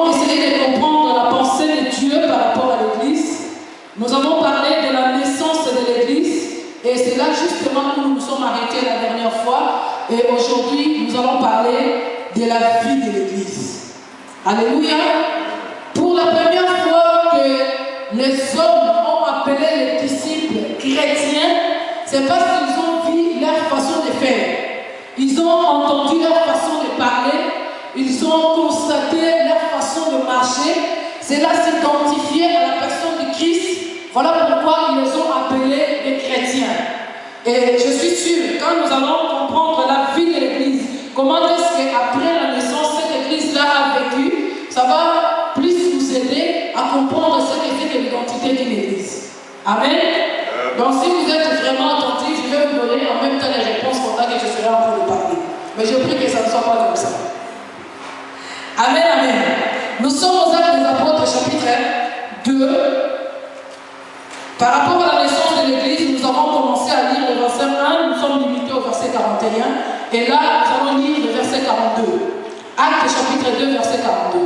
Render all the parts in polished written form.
Essayer de comprendre la pensée de Dieu par rapport à l'Église. Nous avons parlé de la naissance de l'Église et c'est là justement où nous nous sommes arrêtés la dernière fois. Et aujourd'hui, nous allons parler de la vie de l'Église. Alléluia. Pour la première fois que les hommes ont appelé les disciples chrétiens, c'est parce qu'ils ont vu leur façon de faire. Ils ont entendu leur façon de parler. Ils ont constaté leur façon de marcher. C'est là s'identifier à la personne de Christ. Voilà pourquoi ils les ont appelés des chrétiens. Et je suis sûr, quand nous allons comprendre la vie de l'Église, comment est-ce qu'après la naissance, cette Église-là a vécu, ça va plus nous aider à comprendre ce que c'est que l'identité d'une Église. Amen. Donc si vous êtes vraiment attentifs, je vais vous donner en même temps les réponses pendant que je serai en train de parler. Mais je prie que ça ne soit pas comme ça. Amen, amen. Nous sommes aux Actes des Apôtres, chapitre 2. Par rapport à la naissance de l'Église, nous avons commencé à lire le verset 1, nous sommes limités au verset 41. Et là, nous allons lire le verset 42. Actes chapitre 2, verset 42.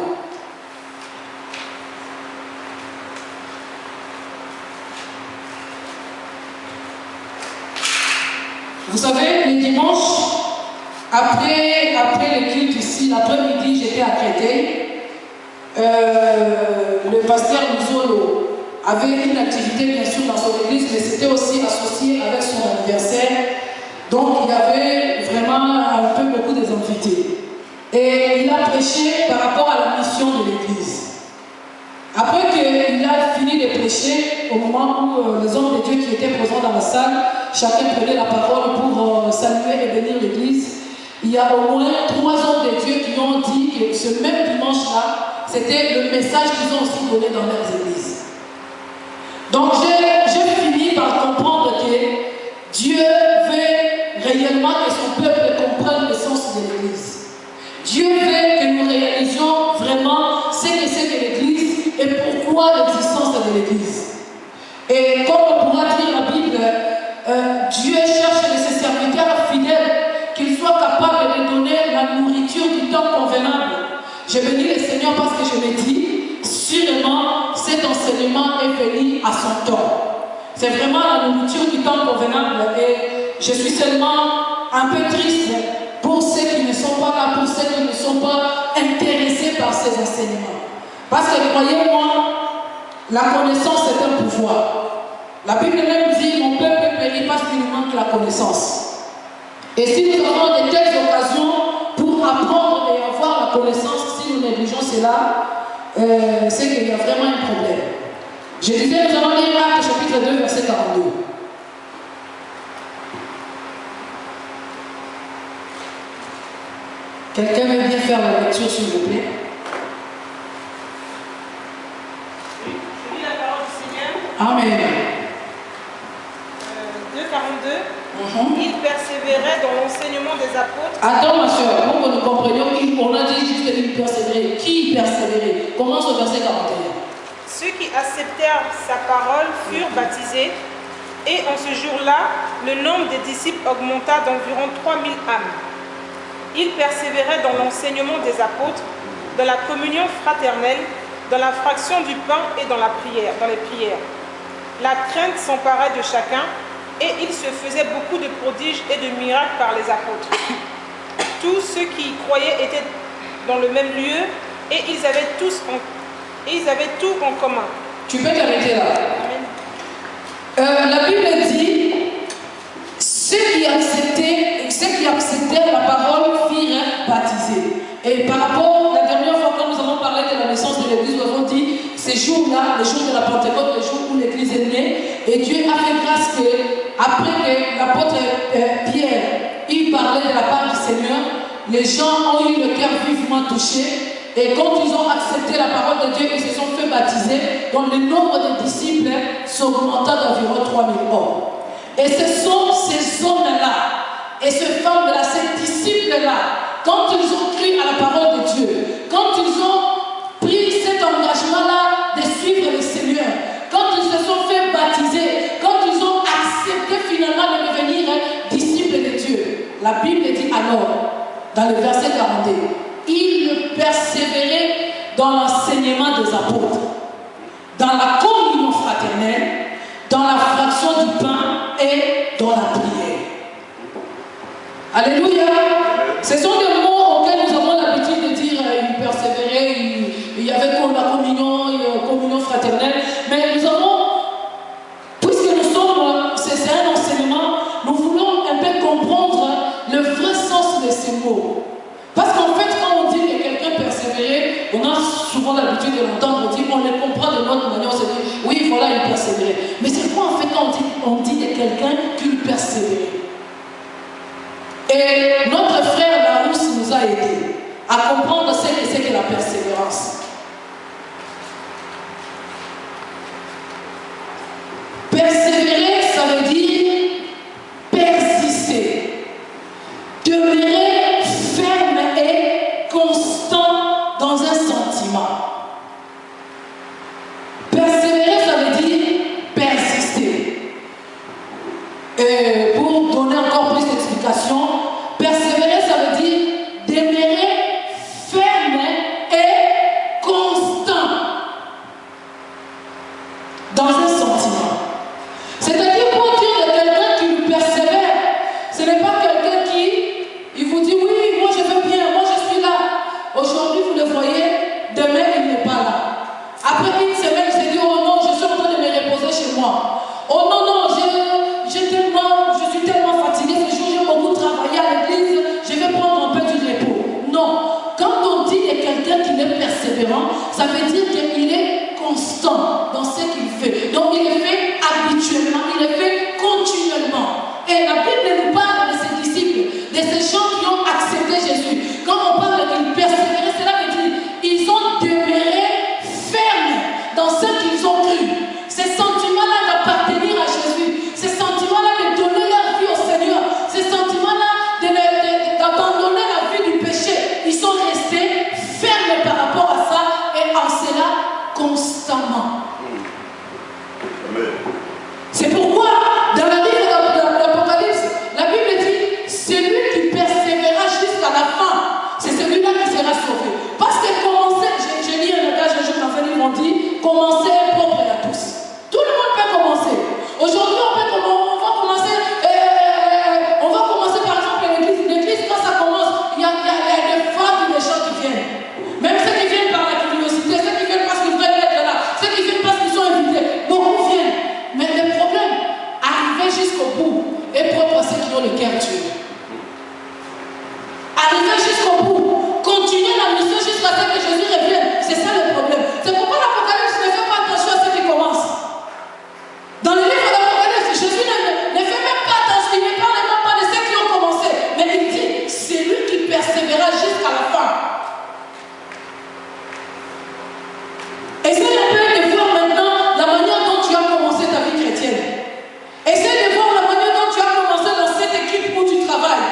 Vous savez, les dimanches, après le culte ici, l'après-midi, j'étais à Créteil. Le pasteur Muzolo avait une activité bien sûr dans son église, mais c'était aussi associé avec son anniversaire. Donc il y avait vraiment un peu beaucoup des invités. Et il a prêché par rapport à la mission de l'église. Après qu'il a fini de prêcher, au moment où les hommes de Dieu qui étaient présents dans la salle, chacun prenait la parole pour saluer et bénir l'église. Il y a au moins 3 hommes de Dieu qui ont dit que ce même dimanche-là, c'était le message qu'ils ont aussi donné dans leurs églises. Donc j'ai fini par comprendre que Dieu veut réellement que son peuple comprenne le sens de l'église. Dieu veut que nous réalisions vraiment ce que c'est que l'église et pourquoi l'existence de l'église. Et comme on pourra dire la Bible, Dieu cherche de ses serviteurs fidèles qu'ils soient capables de donner la nourriture du temps convenable. Je bénis le Seigneur parce que je me dis, sûrement cet enseignement est venu à son temps. C'est vraiment la nourriture du temps convenable et je suis seulement un peu triste pour ceux qui ne sont pas là, pour ceux qui ne sont pas intéressés par ces enseignements. Parce que croyez-moi, la connaissance est un pouvoir. La Bible même dit, mon peuple périt parce qu'il lui manque la connaissance. Et si nous avons de telles occasions pour apprendre et avoir la connaissance, si nous négligeons cela, c'est qu'il y a vraiment un problème. Je disais, nous allons lire Actes chapitre 2, verset 42. Quelqu'un veut bien faire la lecture, s'il vous plaît? Oui, je lis la parole du Seigneur. Amen. 2,42. Il persévérait dans l'enseignement des apôtres. Attends, ma soeur, pour que nous comprenions, on a dit juste qu'il persévérait. Qui persévérait? Commence au verset 41. Ceux qui acceptèrent sa parole furent baptisés, et en ce jour-là, le nombre des disciples augmenta d'environ 3000 âmes. Ils persévéraient dans l'enseignement des apôtres, dans la communion fraternelle, dans la fraction du pain et dans les prières. La crainte s'emparait de chacun, et il se faisait beaucoup de prodiges et de miracles par les apôtres. Tous ceux qui y croyaient étaient dans le même lieu, et ils avaient tout en commun. Tu peux t'arrêter là. La Bible dit, ceux qui acceptèrent la parole furent baptisés. Et par rapport, la dernière fois quand nous avons parlé de la naissance de l'Église, nous avons dit, ces jours-là, les jours de la Pentecôte, les jours où l'Église est née, et Dieu a fait grâce que, après que l'apôtre Pierre il parlait de la part du Seigneur, les gens ont eu le cœur vivement touché. Et quand ils ont accepté la parole de Dieu, ils se sont fait baptiser, donc le nombre de disciples s'augmenta d'environ 3000 hommes. Et ce sont ces hommes-là et ces femmes-là, ces disciples-là, quand ils ont cru à la parole de Dieu, quand ils ont pris cet engagement-là de suivre le Seigneur, quand ils se sont fait baptiser, quand ils ont accepté finalement de devenir disciples de Dieu, la Bible dit alors, dans le verset 42, ils persévéraient dans l'enseignement des apôtres, dans la communion fraternelle, dans la fraction du pain et dans la prière. Alléluia. Ce sont des mots auxquels nous avons l'habitude de dire il persévérait, il y avait comme la communion fraternelle. Mais nous avons, puisque nous sommes, c'est un enseignement, nous voulons un peu comprendre le vrai sens de ces mots. Parce qu'en fait, quand on dit que quelqu'un persévérait, on a souvent l'habitude de l'entendre, on les comprend de notre manière, on se dit, oui, voilà, il persévérait. Mais c'est quoi en fait quand on dit de quelqu'un qu'il persévérait? Et notre frère Larousse nous a aidés à comprendre ce que c'est que la persévérance. Persévérer, ça veut dire persister, demeurer ferme et constant dans un sentiment. Persévérer, ça veut dire persister. Et pour donner encore plus d'explications, persévérer, ça veut dire demeurer ferme et constant dans un sentiment. C'est-à-dire pour dire de quelqu'un qui lui persévère, ce n'est pas quelqu'un qui il vous dit oui, moi je veux bien, moi je suis là. Aujourd'hui vous le voyez, demain il n'est pas là. Après une semaine, il se dit oh non, je suis en train de me reposer chez moi. Oh non, non, je suis tellement fatigué ce jour, j'ai beaucoup travaillé à l'église, je vais prendre un peu du repos. Non, quand on dit de quelqu'un qui est persévérant, ça veut dire qu'il est constant dans ce qu'il fait. Donc il le fait habituellement, il le fait continuellement. Et la Bible nous parle de ses disciples, de ces gens qui ont accepté Jésus. Quand on parle qu'ils persévéraient, cela veut dire ils ont demeuré fermes dans ce qu'ils ont cru. Ces sentiments-là d'appartenir à Jésus, ces sentiments-là de donner leur vie au Seigneur, ces sentiments-là d'abandonner la vie du péché, ils sont restés fermes par rapport à ça et en cela constamment. C'est pourquoi dans la livre de l'Apocalypse, la Bible dit celui qui persévérera jusqu'à la fin, c'est celui-là qui sera sauvé. Parce que commencer, j'ai lu un langage un jour dans un livre, on dit commencer est propre à tous. Tout le monde peut commencer. Aujourd'hui, on va commencer par exemple à l'église. L'église, quand ça commence, il y a des vagues de gens qui viennent. Même ceux qui viennent par la curiosité, ceux qui viennent parce qu'ils veulent être là, ceux qui viennent parce qu'ils sont invités. Beaucoup viennent. Mais le problème, arriver jusqu'au bout est propre à ceux qui ont le cœur tué. Arriver jusqu'au bout, continuer la mission jusqu'à ce que Jésus revienne, c'est ça le problème. C'est pourquoi l'Apocalypse ne fait pas attention à ceux qui commencent. Dans le livre de l'Apocalypse, Jésus ne fait même pas attention, il ne parle même pas de ceux qui ont commencé, mais il dit, c'est lui qui persévéra jusqu'à la fin. Essaye un peu de voir maintenant la manière dont tu as commencé ta vie chrétienne. Essaye de voir la manière dont tu as commencé dans cette équipe où tu travailles.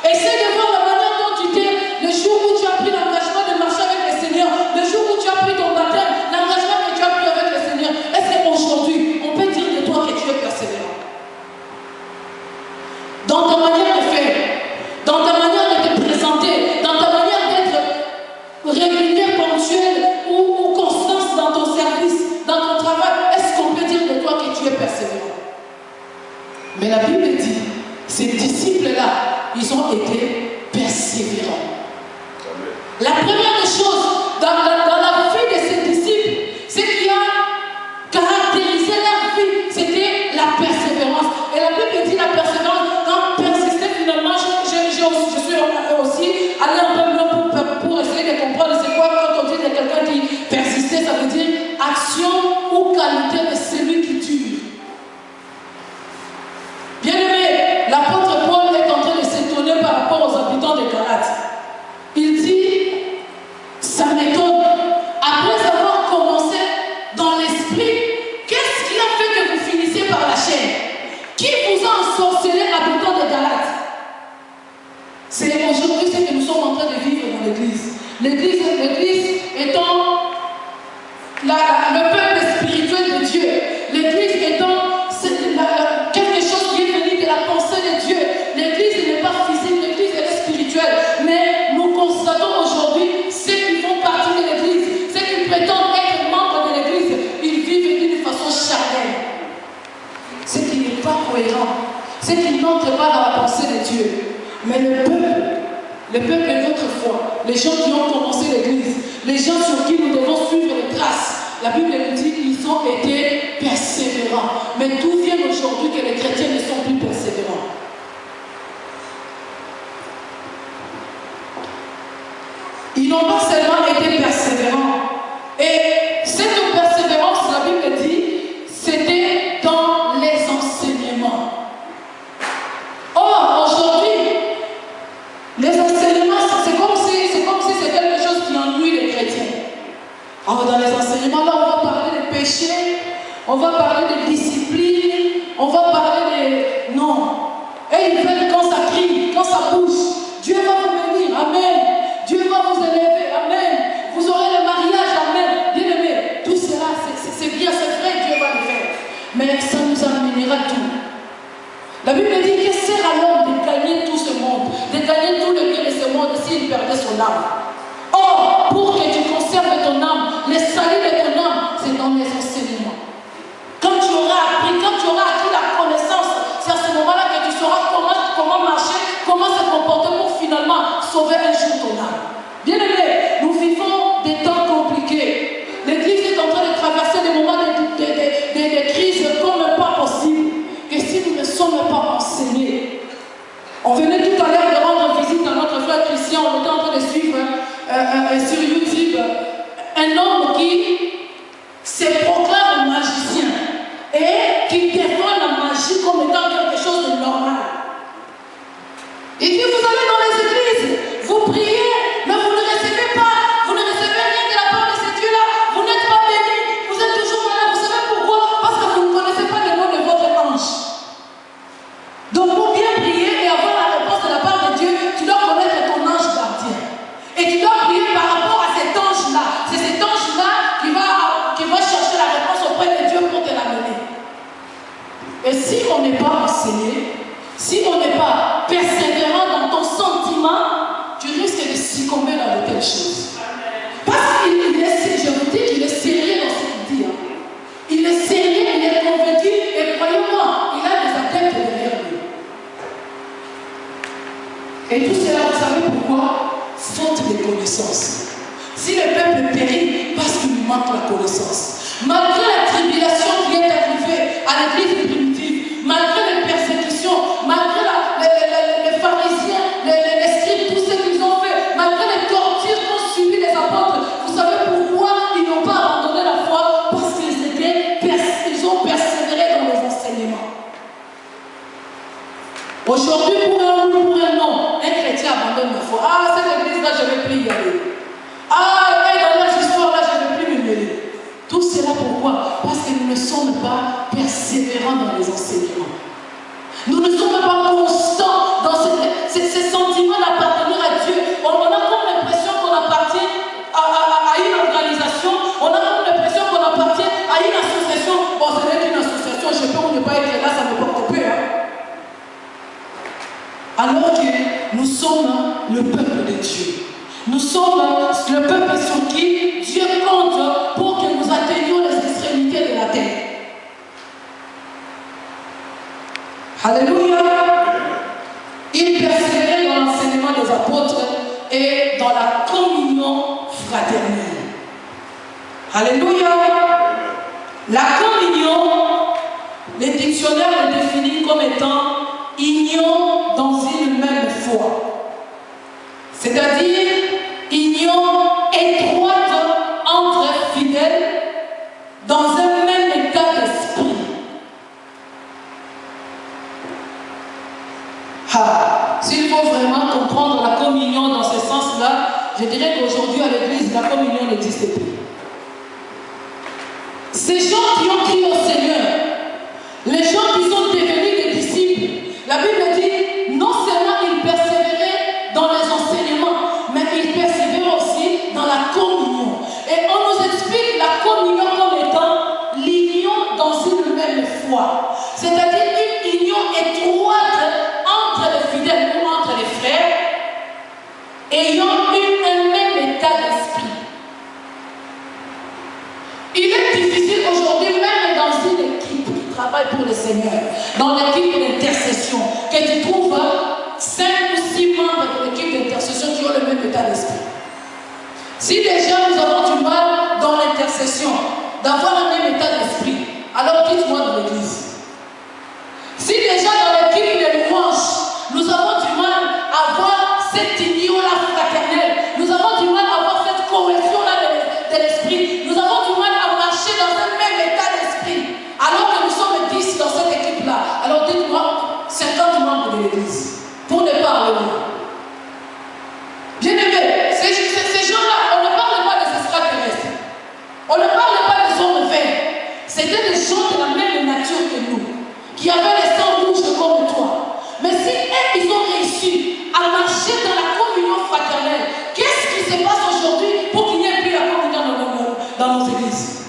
Essaye de voir la manière dont tu t'es, le jour où tu as pris l'engagement de marcher avec le Seigneur, le jour où tu as pris ton baptême, l'engagement que tu as pris avec le Seigneur. Est-ce qu'aujourd'hui, on peut dire de toi que tu es persévérant? Dans ta manière de faire, dans ta manière de te présenter, dans ta manière d'être régulier, ponctuel ou constance dans ton service, dans ton travail, est-ce qu'on peut dire de toi que tu es persévérant? Mais la Bible dit, ces disciples-là, ils ont été persévérants. La première des choses dans la vie de ces disciples, ce qui a caractérisé leur vie, c'était la persévérance. Et la Bible dit la persévérance, quand persister finalement, je suis aussi allé un peu loin pour essayer de comprendre c'est quoi quand on dit de quelqu'un qui persistait, ça veut dire action ou qualité de celui qui tue. Bien aimé, l'apôtre Paul est en train de s'étonner par rapport aux habitants de Galate. Il dit, ça m'étonne, après avoir commencé dans l'esprit, qu'est-ce qui a fait que vous finissez par la chair? Qui vous a ensorcelé, habitants de Galate? C'est aujourd'hui ce que nous sommes en train de vivre dans l'église. L'église étant le peuple spirituel de Dieu. L'église étant quelque chose qui est venu de la pensée de Dieu. L'église n'est pas physique, l'église est spirituelle. Mais nous constatons aujourd'hui ceux qui font partie de l'église, ceux prétendent être membres de l'église, ils vivent d'une façon charnelle. Ce qui n'est pas cohérent, ce qui n'entre pas dans la pensée de Dieu. Mais le peuple est notre foi, les gens qui ont commencé l'église, les gens sur qui nous devons suivre les traces. La Bible nous dit qu'ils ont été persévérants. Mais d'où vient aujourd'hui que les chrétiens ne sont plus persévérants? Ils n'ont pas seulement été persévérants. Et cette persévérance, la Bible dit, c'était dans les enseignements. Or, aujourd'hui, les enseignements, c'est comme si c'est quelque chose qui ennuie les chrétiens. Alors, dans les enseignements, là, on va parler des péchés, on va parler des disciplines, on va parler des... Non. Et ils veulent quand ça crie, quand ça bouge. Dieu va vous bénir, amen. Dieu va vous élever, amen. Vous aurez le mariage, amen. Bien aimé, tout cela, c'est bien, c'est vrai, Dieu va le faire. Mais ça nous amènera tout. La Bible dit que sert à l'homme de gagner tout ce monde, de gagner tout le bien de ce monde s'il perdait son âme. Or, pour que tu conserves ton âme, le salut de ton âme, c'est dans les enseignements. Quand tu auras appris, quand tu auras acquis la connaissance, c'est à ce moment-là que tu sauras comment marcher, comment se comporter pour finalement sauver un jour ton âme. Bien aimé, nous vivons des temps compliqués. L'Église est en train de traverser des moments de crise comme pas possible. Et si nous ne sommes pas enseignés, on venait tout à l'heure de rendre visite à notre frère Christian, on était en train de suivre sur YouTube un homme qui se proclame magicien et qui défend la magie comme étant quelque chose de normal. Et puis vous allez dans les églises, vous priez, mais vous ne recevez pas, vous ne recevez rien de la part de ces dieux-là, vous n'êtes pas bénis, vous êtes toujours malade. Vous savez pourquoi? Parce que vous ne connaissez pas le nom de votre ange. Donc pour bien prier et avoir la réponse de la part de Dieu, tu dois connaître ton ange gardien. Et tu dois prier par rapport à cet ange-là. C'est cet ange-là qui va chercher la réponse auprès de Dieu pour te l'amener. Et si on n'est pas enseigné, si on n'est pas persévérant dans ton sentiment, tu risques de succomber dans de telles choses. Parce qu'il est, je vous dis qu'il est sérieux dans ce qu'il dit. Il est sérieux, il est convaincu, et croyez-moi, il a des adeptes derrière lui. Et tout cela, vous savez pourquoi? Faute de connaissance. Si le peuple périt, parce qu'il lui manque la connaissance. Malgré la tribulation qui est arrivée à l'église primitive, malgré les persécutions, malgré les pharisiens, les scribes, tout ce qu'ils ont fait, malgré les tortures qu'ont subi les apôtres, vous savez pourquoi ils n'ont pas abandonné la foi? Parce qu'ils ont persévéré dans les enseignements. Aujourd'hui, pour un oui, pour un non, un chrétien abandonne la foi. Ah, cette église-là, je ne vais plus y aller. Ah, dans les histoires-là, je ne vais plus me mêler. Tout cela pourquoi? Parce que nous ne sommes pas persévérants dans les enseignements. Nous ne sommes pas constants dans ces sentiments d'appartenir à Dieu. On a comme l'impression qu'on appartient à une organisation, on a comme l'impression qu'on appartient à une association. Bon, ce n'est qu'une association, je peux ou ne pas être là, ça me porte peu. Alors que nous sommes le peuple de Dieu. Nous sommes le peuple sur qui Dieu compte pour que nous atteignions les extrémités de la terre. Alléluia. Il persévérait dans l'enseignement des apôtres et dans la communion fraternelle. Alléluia. La communion, les dictionnaires le définissent comme étant union dans une même foi. C'est-à-dire union étroite entre fidèles dans un même état d'esprit. S'il faut vraiment comprendre la communion dans ce sens-là, je dirais qu'aujourd'hui à l'église, la communion n'existe plus. Ces gens qui ont crié au Seigneur, les gens qui sont devenus des disciples, la Bible dit, non seulement ils persévéraient dans les enseignements, mais ils persévéraient aussi dans la communion. Et on nous explique la communion comme étant l'union dans une même foi. C'est-à-dire une union étroite entre les fidèles ou entre les frères, ayant un même état d'esprit. travailles pour le Seigneur, dans l'équipe d'intercession, que tu trouves 5 ou 6 membres de l'équipe d'intercession qui ont le même état d'esprit. Si déjà nous avons du mal dans l'intercession, d'avoir le même état d'esprit, alors dites-moi dans l'église. Si déjà dans l'équipe de louange, nous avons du mal à avoir cette union-là fraternelle, nous avons du mal à avoir cette cohésion-là de l'esprit, nous avons du mal à marcher dans un même état d'esprit, alors que nous sommes 10 dans cette équipe-là. Alors dites-moi 50 membres de l'église, pour ne pas aller loin. Bien aimé, ces gens-là, on ne parle pas des extraterrestres, on ne parle pas des hommes vains, c'était des gens de la même nature que nous, qui avaient les sangs rouges comme toi. Mais si eux, ils ont réussi à marcher dans la communion fraternelle, qu'est-ce qui se passe aujourd'hui pour qu'il n'y ait plus la communion dans nos églises?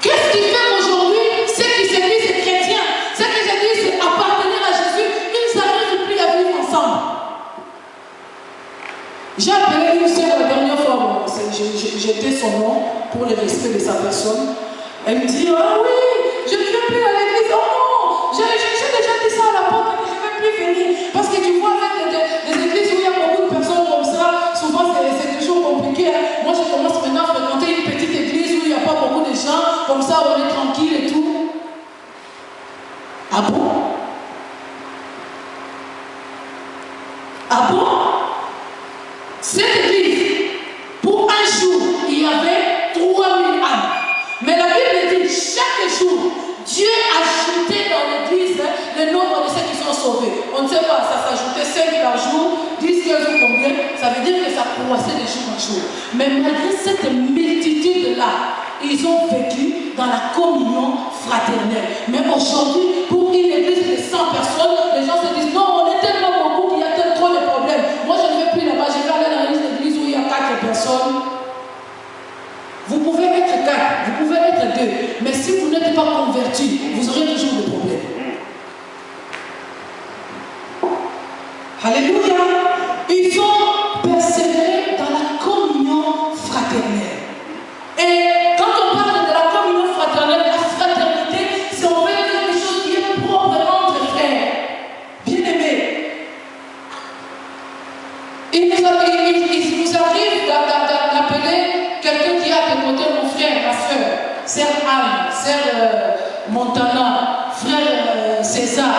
Qu'est-ce qui fait qu'aujourd'hui, ceux qui se disent chrétiens, ceux qui se disent appartenir à Jésus, ils n'arrivent plus à vivre ensemble? J'ai appelé une sœur la dernière fois, bon, j'étais son nom pour le respect de sa personne. Elle me dit, ah oui, je ne viens plus à l'église. Oh non, j'ai déjà dit ça à la porte, je ne vais plus venir. Parce que tu vois, avec les églises où il y a beaucoup de personnes comme ça, souvent c'est toujours compliqué. Moi, je commence maintenant à fréquenter une petite église où il n'y a pas beaucoup de gens, comme ça on est tranquille et tout. Ah bon? Ah bon? Cette église, pour un jour, il y avait 3000 âmes. Mais la Bible dit, chaque jour, Dieu ajoutait dans l'église le nombre de ceux qui sont sauvés. On ne sait pas, ça s'ajoutait 5 par jour, 10, 15 ou combien. Ça veut dire que ça croissait de jour en jour. Mais malgré cette multitude-là, ils ont vécu dans la communion fraternelle. Mais aujourd'hui, pour une église de 100 personnes, les gens se disent, non, on est tellement beaucoup qu'il y a trop de problèmes. Moi, je ne vais plus là-bas, je vais aller dans l'église où il y a 4 personnes. Vous pouvez être 4, vous pouvez être 2, mais si vous n'êtes pas convertis, vous aurez toujours des problèmes. Alléluia. Ils ont persévéré dans la communion fraternelle. Et quand on parle de la communion fraternelle, la fraternité, c'est en fait quelque chose qui est propre entre frères. Bien aimés. Il vous arrive d'appeler quelqu'un qui a à côté mon frère, ma soeur, sœur Anne, sœur Montana, frère César.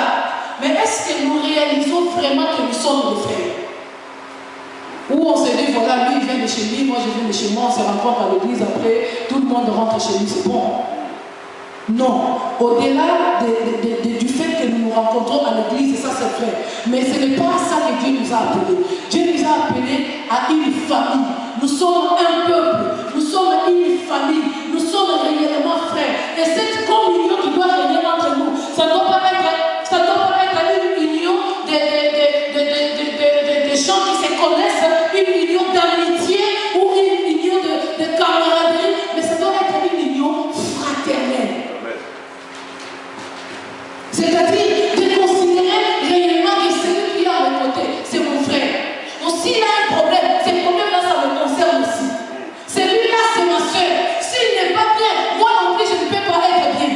Mais est-ce que nous réalisons vraiment que nous sommes des frères? Ou on se dit, voilà, lui il vient de chez lui, moi je viens de chez moi, on se rencontre à l'église, après tout le monde rentre chez lui, c'est bon. Non, au-delà du fait que nous nous rencontrons à l'église, ça c'est vrai. Mais ce n'est pas ça que Dieu nous a appelés. Dieu nous a appelés à une famille. Nous sommes un peuple, nous sommes une famille, nous sommes réellement frères. Et cette communion qui doit régner entre nous, ça ne doit pas être une union de gens qui se connaissent, une union d'amitié ou une union de camaraderie, mais ça doit être une union fraternelle. C'est-à-dire de considérer réellement que celui qui est à mes côtés, c'est mon frère. Donc s'il a un problème, ce problème-là, ça me concerne aussi. Celui-là, c'est ma soeur. S'il n'est pas bien, moi non plus, je ne peux pas être bien.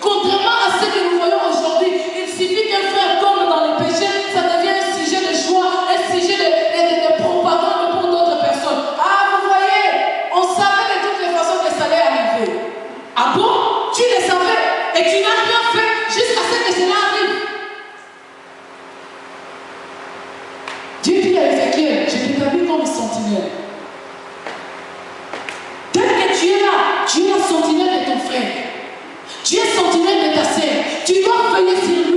Contrairement à ce que nous voyons aujourd'hui, il suffit qu'un frère tombe dans le péché, ça devient un sujet de joie, un sujet de propagande pour d'autres personnes. Ah, vous voyez, on savait de toutes les façons que ça allait arriver. Ah bon? Tu le savais et tu n'as rien fait jusqu'à ce que cela arrive. Dieu dit à Ézéchiel, je t'établis comme sentinelle. Dès que tu es là, tu es la sentinelle de ton frère. Tu es sentinelle de ta sœur. Tu dois veiller sur lui.